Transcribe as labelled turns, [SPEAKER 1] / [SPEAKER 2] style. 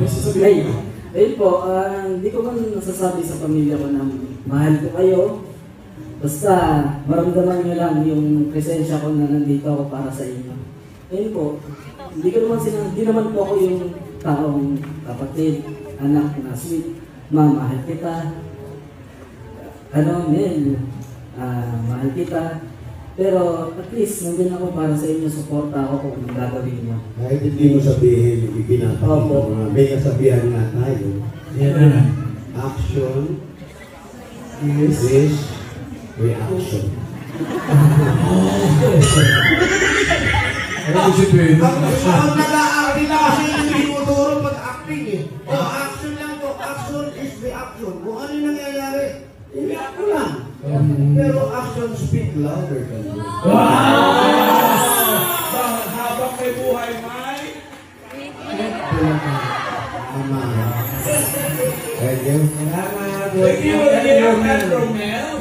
[SPEAKER 1] may sasabihin mo.
[SPEAKER 2] Ayun po, hindi ko man nasasabi sa pamilya ko na mahal ko kayo. Basta maramdaman nyo lang yung presensya ko na nandito ako para sa inyo. Ayun po, hindi naman po ako yung taong kapatid, anak na sweet, mahal kita. Mel, mahal kita. Pero at least nandun ako para sa inyo, suporta ako kung anong gagawin nyo.
[SPEAKER 3] Kahit hindi mo sabihin, ipinapakita mo nga. May kasabihan nga tayo.
[SPEAKER 1] Yan na.
[SPEAKER 3] Action is reaction.
[SPEAKER 1] Ano si Pedro?
[SPEAKER 3] Ang nag-a-acting na kasi yung tinuturo pag-acting eh. Action lang to. Action is reaction. Kung ano yung nangyayari, i-react mo lang. Pero action speak louder than words.
[SPEAKER 1] Habang may buhay, may...
[SPEAKER 3] Tama. Thank you.
[SPEAKER 1] Salamat. Thank you, Pedro Mel.